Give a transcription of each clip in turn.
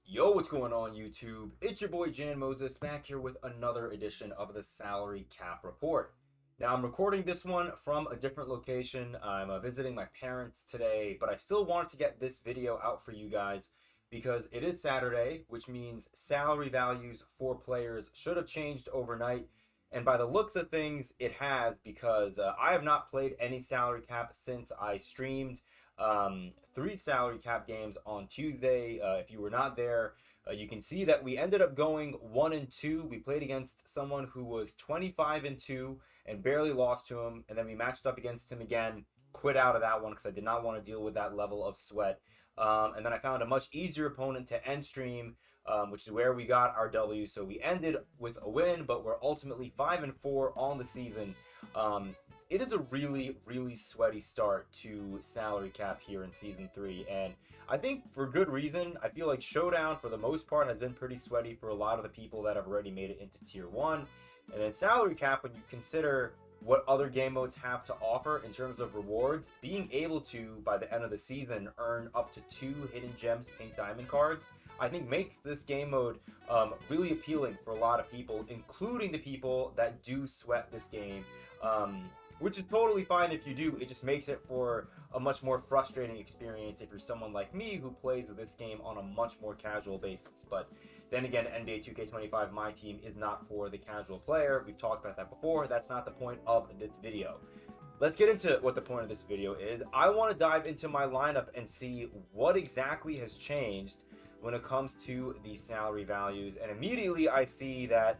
Yo, what's going on YouTube? It's your boy Jan Moses back here with another edition of the Salary Cap Report. Now, I'm recording this one from a different location. I'm visiting my parents today, but I still wanted to get this video out for you guys because it is Saturday, which means salary values for players should have changed overnight. And by the looks of things, it has because I have not played any salary cap since I streamed three salary cap games on Tuesday. If you were not there, you can see that we ended up going 1-2. We played against someone who was 25-2 and barely lost to him, and then we matched up against him again. Quit out of that one because I did not want to deal with that level of sweat. And then I found a much easier opponent to end stream, which is where we got our W. So we ended with a win, but we're ultimately 5-4 on the season. It is a really, really sweaty start to salary cap here in season 3, and I think for good reason. I feel like Showdown, for the most part, has been pretty sweaty for a lot of the people that have already made it into Tier 1. And then salary cap, when you consider what other game modes have to offer in terms of rewards, being able to, by the end of the season, earn up to 2 Hidden Gems Pink Diamond cards, I think makes this game mode really appealing for a lot of people, including the people that do sweat this game. Which is totally fine if you do. It just makes it for a much more frustrating experience if you're someone like me who plays this game on a much more casual basis. But then again, NBA 2K25 MyTeam is not for the casual player. We've talked about that before. That's not the point of this video. Let's get into what the point of this video is. I want to dive into my lineup and see what exactly has changed when it comes to the salary values. And immediately I see that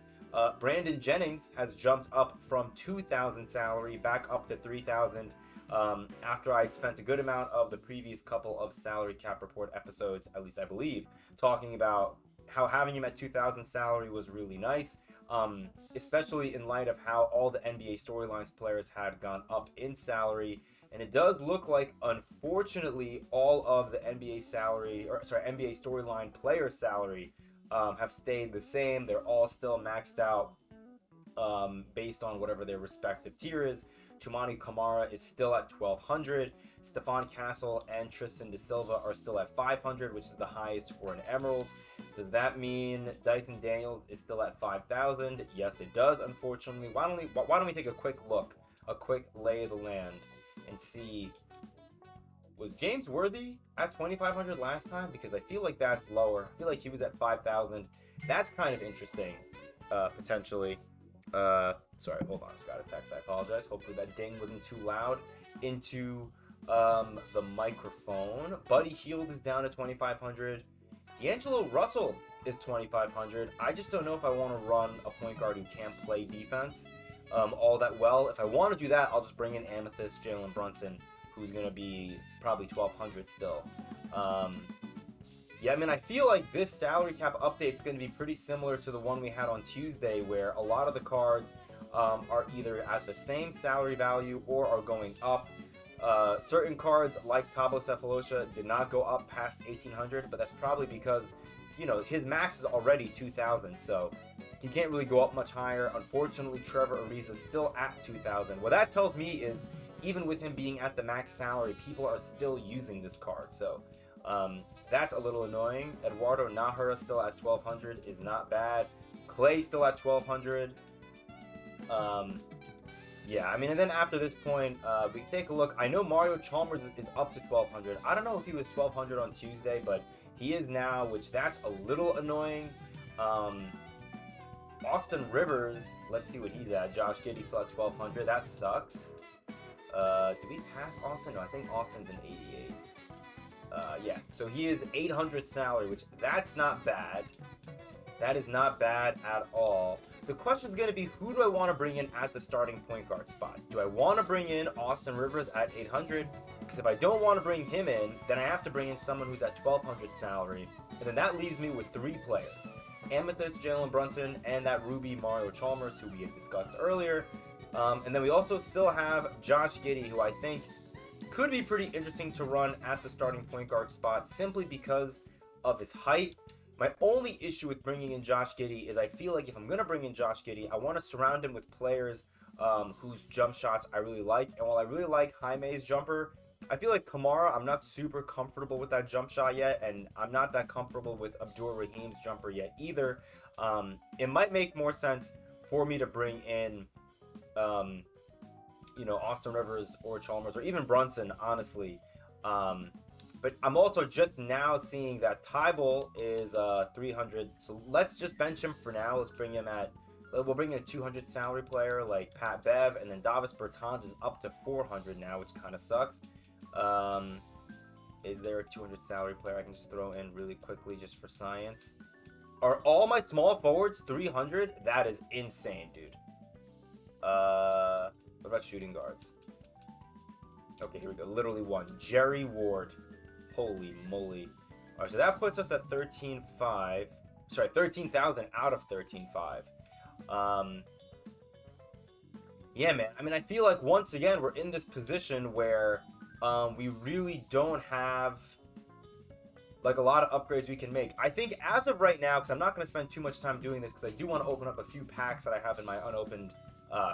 Brandon Jennings has jumped up from 2,000 salary back up to 3,000 after I'd spent a good amount of the previous couple of salary cap report episodes, at least I believe, talking about how having him at 2,000 salary was really nice, especially in light of how all the NBA storylines players had gone up in salary. And it does look like, unfortunately, all of the NBA storyline player salary have stayed the same. They're all still maxed out based on whatever their respective tier is. Tumani Kamara is still at 1,200. Stephon Castle and Tristan Da Silva are still at 500, which is the highest for an Emerald. Does that mean Dyson Daniels is still at 5,000? Yes, it does, unfortunately. Why don't we take a quick look, a quick lay of the land, and see, was James Worthy at 2,500 last time? Because I feel like that's lower. I feel like he was at 5,000. That's kind of interesting, potentially. Sorry, hold on. I just got a text. I apologize. Hopefully that ding wasn't too loud into the microphone. Buddy Hield is down to 2,500. D'Angelo Russell is 2,500. I just don't know if I want to run a point guard who can't play defense all that well. If I want to do that, I'll just bring in Amethyst Jalen Brunson, who's going to be probably 1,200 still. Yeah, I mean, I feel like this salary cap update is going to be pretty similar to the one we had on Tuesday, where a lot of the cards are either at the same salary value or are going up. Certain cards, like Thabo Sefolosha, did not go up past 1,800, but that's probably because, you know, his max is already 2,000, so he can't really go up much higher. Unfortunately, Trevor Ariza is still at 2,000. What that tells me is, even with him being at the max salary, people are still using this card. So that's a little annoying. Eduardo Nahara still at 1,200 is not bad. Clay still at 1,200. Yeah, I mean, and then after this point, we can take a look. I know Mario Chalmers is up to 1,200. I don't know if he was 1,200 on Tuesday, but he is now, which that's a little annoying. Austin Rivers, let's see what he's at. Josh Giddey still at 1,200. That sucks. Did we pass Austin? No, I think Austin's an 88. Yeah, so he is 800 salary, which that's not bad. That is not bad at all. The question is going to be, who do I want to bring in at the starting point guard spot? Do I want to bring in Austin Rivers at 800? Because if I don't want to bring him in, then I have to bring in someone who's at 1,200 salary. And then that leaves me with 3 players. Amethyst Jalen Brunson and that Ruby Mario Chalmers, who we had discussed earlier. And then we also still have Josh Giddey, who I think could be pretty interesting to run at the starting point guard spot simply because of his height. My only issue with bringing in Josh Giddey is I feel like if I'm going to bring in Josh Giddey, I want to surround him with players whose jump shots I really like. And while I really like Jaime's jumper, I feel like Kamara, I'm not super comfortable with that jump shot yet, and I'm not that comfortable with Abdur Rahim's jumper yet either. It might make more sense for me to bring in, um, Austin Rivers or Chalmers or even Brunson, honestly. But I'm also just now seeing that Tybal is 300, so let's just bench him for now. We'll bring in a 200 salary player like Pat Bev, and then Davis Bertans is up to 400 now, which kind of sucks. Is there a 200 salary player I can just throw in really quickly just for science? Are all my small forwards 300? That is insane, dude. What about shooting guards? Okay, here we go. Literally one. Jerry Ward. Holy moly. All right, so that puts us at 13,500. Sorry, 13,000 out of 13,500. Yeah, man. I mean, I feel like once again we're in this position where we really don't have like a lot of upgrades we can make. I think as of right now, because I'm not going to spend too much time doing this, because I do want to open up a few packs that I have in my unopened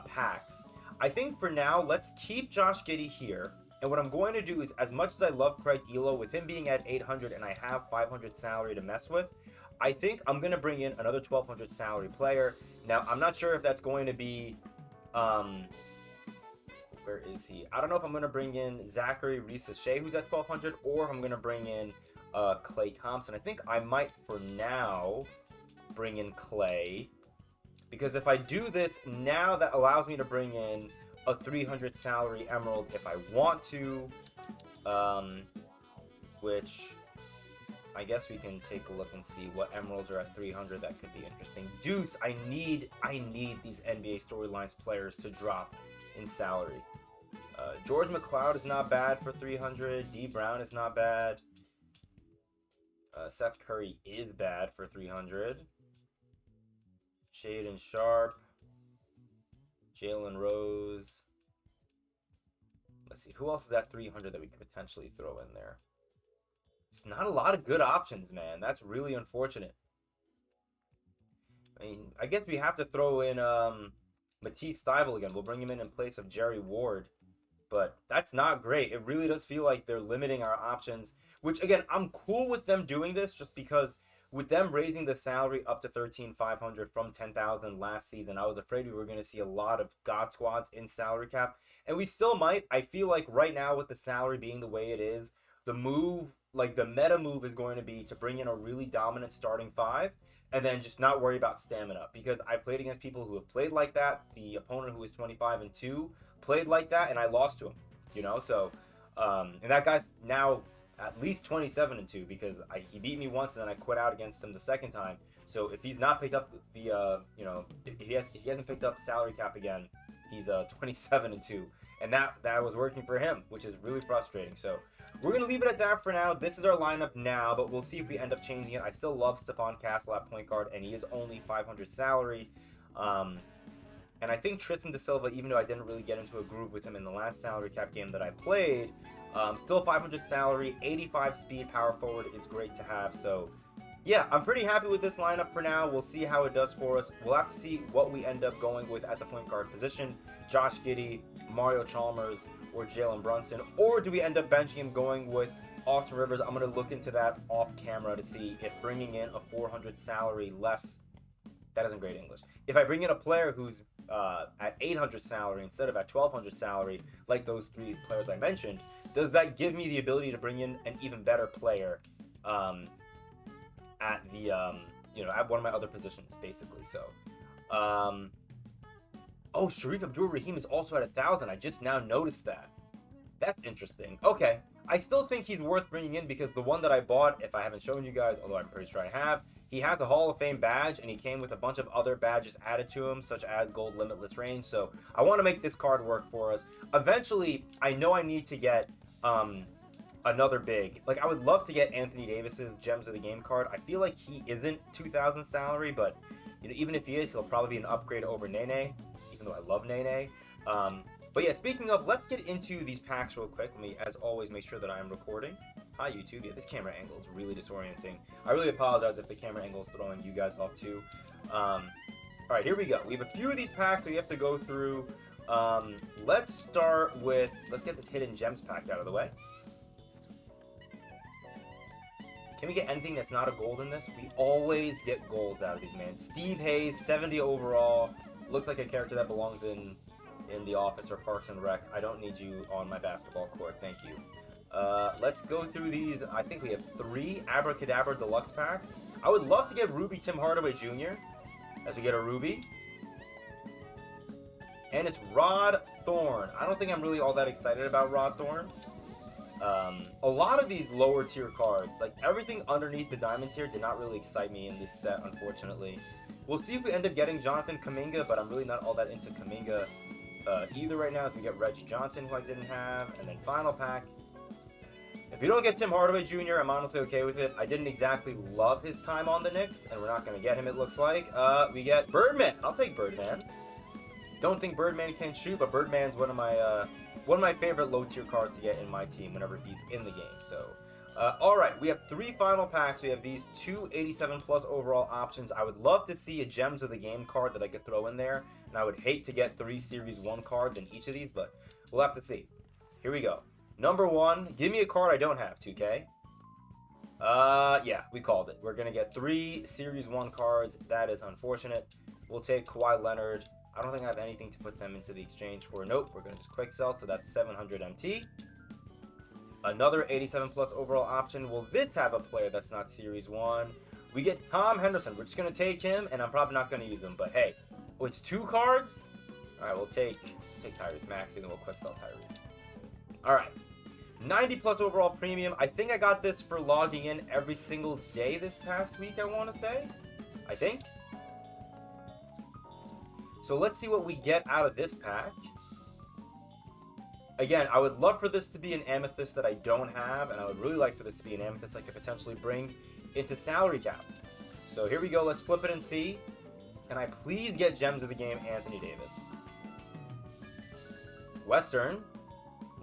packs. I think for now, let's keep Josh Giddey here. And what I'm going to do is, as much as I love Craig Elo, with him being at 800 and I have 500 salary to mess with, I think I'm going to bring in another 1,200 salary player. Now, I'm not sure if that's going to be... where is he? I don't know if I'm going to bring in Zachary Reese-Shea, who's at 1,200, or if I'm going to bring in Clay Thompson. I think I might, for now, bring in Clay. Because if I do this, now that allows me to bring in a 300 salary Emerald if I want to. Which I guess we can take a look and see what Emeralds are at 300. That could be interesting. Deuce, I need these NBA Storylines players to drop in salary. George McLeod is not bad for 300. D Brown is not bad. Seth Curry is bad for 300. Shaden Sharp. Jalen Rose. Let's see, who else is at 300 that we could potentially throw in there? It's not a lot of good options, man. That's really unfortunate. I mean, I guess we have to throw in Matisse Thybulle again. We'll bring him in place of Jerry Ward. But that's not great. It really does feel like they're limiting our options. Which, again, I'm cool with them doing this just because with them raising the salary up to 13,500 from 10,000 last season, I was afraid we were going to see a lot of God squads in salary cap. And we still might. I feel like right now with the salary being the way it is, the move, like the meta move is going to be to bring in a really dominant starting five and then just not worry about stamina. Because I played against people who have played like that. The opponent who is 25-2 played like that and I lost to him, so and that guy's now at least 27-2 because he beat me once and then I quit out against him the second time. So if he's not picked up the if he hasn't picked up salary cap again, he's 27-2, and that was working for him, which is really frustrating. So we're gonna leave it at that for now. This is our lineup now, but we'll see if we end up changing it. I still love Stephon Castle at point guard, and he is only 500 salary. And I think Tristan Da Silva, even though I didn't really get into a groove with him in the last salary cap game that I played, still 500 salary, 85 speed, power forward is great to have. So, yeah, I'm pretty happy with this lineup for now. We'll see how it does for us. We'll have to see what we end up going with at the point guard position. Josh Giddey, Mario Chalmers, or Jalen Brunson. Or do we end up benching him going with Austin Rivers? I'm going to look into that off camera to see if bringing in a 400 salary less... That isn't great English. If I bring in a player who's at 800 salary instead of at 1,200 salary, like those three players I mentioned, does that give me the ability to bring in an even better player at the at one of my other positions, basically? So, oh, Sharif Abdur-Rahim is also at 1,000. I just now noticed that. That's interesting. Okay, I still think he's worth bringing in because the one that I bought, if I haven't shown you guys, although I'm pretty sure I have, he has a Hall of Fame badge, and he came with a bunch of other badges added to him, such as Gold Limitless Range, so I want to make this card work for us. Eventually, I know I need to get another big. Like, I would love to get Anthony Davis's Gems of the Game card. I feel like he isn't 2,000 salary, but even if he is, he'll probably be an upgrade over Nene, even though I love Nene. But yeah, speaking of, let's get into these packs real quick. Let me, as always, make sure that I am recording. Hi, YouTube. Yeah, this camera angle is really disorienting. I really apologize if the camera angle is throwing you guys off, too. All right, here we go. We have a few of these packs that we have to go through. Let's start with, let's get this hidden gems pack out of the way. Can we get anything that's not a gold in this? We always get golds out of these, man. Steve Hayes, 70 overall. Looks like a character that belongs in The Office or Parks and Rec. I don't need you on my basketball court, thank you. Let's go through these. I think we have 3 Abracadabra Deluxe packs. I would love to get Ruby Tim Hardaway Jr. as we get a Ruby. And it's Rod Thorn. I don't think I'm really all that excited about Rod Thorn. A lot of these lower tier cards, like everything underneath the diamond tier, did not really excite me in this set, unfortunately. We'll see if we end up getting Jonathan Kuminga, but I'm really not all that into Kuminga either right now. If we get Reggie Johnson, who I didn't have, and then final pack. If we don't get Tim Hardaway Jr., I'm honestly okay with it. I didn't exactly love his time on the Knicks, and we're not going to get him, it looks like. We get Birdman. I'll take Birdman. Don't think Birdman can shoot, but Birdman's one of my favorite low tier cards to get in my team whenever he's in the game. So, all right, we have 3 final packs. We have these 2 87 plus overall options. I would love to see a Gems of the Game card that I could throw in there, and I would hate to get 3 Series 1 cards in each of these, but we'll have to see. Here we go. Number 1, give me a card I don't have, 2K. Yeah, we called it. We're gonna get 3 Series 1 cards. That is unfortunate. We'll take Kawhi Leonard. I don't think I have anything to put them into the exchange for. Nope, we're going to just quick sell, so that's 700 MT. Another 87 plus overall option. Will this have a player that's not Series 1? We get Tom Henderson. We're just going to take him, and I'm probably not going to use him. But hey, oh, it's 2 cards? All right, we'll take Tyrese Maxey, then we'll quick sell Tyrese. All right, 90 plus overall premium. I think I got this for logging in every single day this past week, I want to say. I think. So let's see what we get out of this pack. Again, I would love for this to be an amethyst that I don't have, and I would really like for this to be an amethyst I could potentially bring into salary cap. So here we go. Let's flip it and see. Can I please get Gems of the Game, Anthony Davis? Western,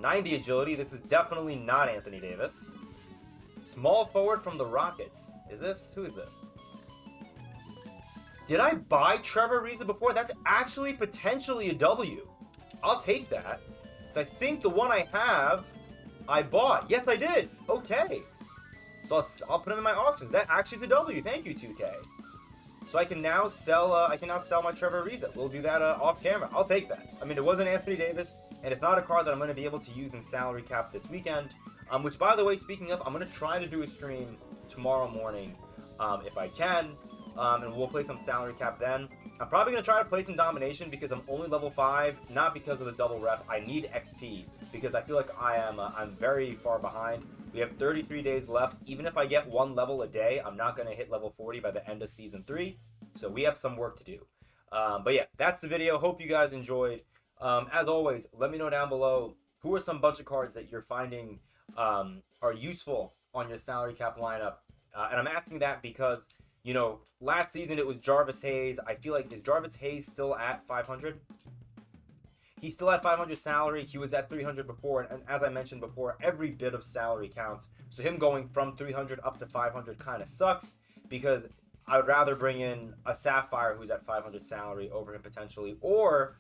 90 agility. This is definitely not Anthony Davis. Small forward from the Rockets. Is this? Who is this? Did I buy Trevor Ariza before? That's actually potentially a W. I'll take that. So I think the one I have, I bought. Yes, I did. Okay. So I'll put him in my auctions. That actually is a W. Thank you, 2K. So I can now sell. My Trevor Ariza. We'll do that off camera. I'll take that. I mean, it wasn't Anthony Davis, and it's not a card that I'm going to be able to use in salary cap this weekend. Which, by the way, speaking of, I'm going to try to do a stream tomorrow morning, if I can. And we'll play some salary cap then. I'm probably going to try to play some domination because I'm only level 5, not because of the double rep. I need XP because I feel like I'm very far behind. We have 33 days left. Even if I get 1 level a day, I'm not going to hit level 40 by the end of Season 3. So we have some work to do. But yeah, that's the video. Hope you guys enjoyed. As always, let me know down below who are some budget cards that you're finding are useful on your salary cap lineup. And I'm asking that because, you know, last season it was Jarvis Hayes. I feel like, is Jarvis Hayes still at 500? He's still at 500 salary. He was at 300 before. And as I mentioned before, every bit of salary counts. So him going from 300 up to 500 kind of sucks because I would rather bring in a Sapphire who's at 500 salary over him potentially. Or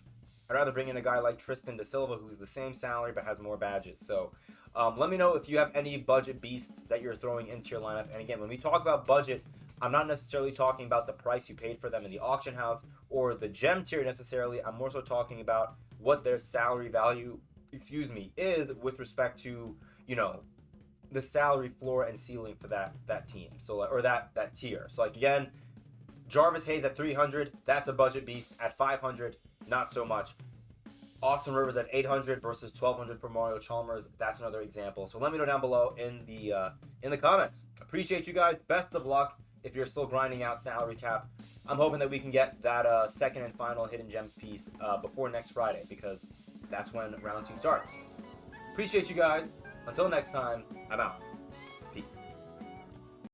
I'd rather bring in a guy like Tristan Da Silva who's the same salary but has more badges. So let me know if you have any budget beasts that you're throwing into your lineup. And again, when we talk about budget, I'm not necessarily talking about the price you paid for them in the auction house or the gem tier necessarily. I'm more so talking about what their salary value, is with respect to, you know, the salary floor and ceiling for that team. So, or that tier. So like again, Jarvis Hayes at 300, that's a budget beast. At 500, not so much. Austin Rivers at 800 versus 1200 for Mario Chalmers. That's another example. So let me know down below in the comments. Appreciate you guys. Best of luck. If you're still grinding out salary cap, I'm hoping that we can get that second and final Hidden Gems piece before next Friday because that's when round 2 starts. Appreciate you guys. Until next time, I'm out. Peace.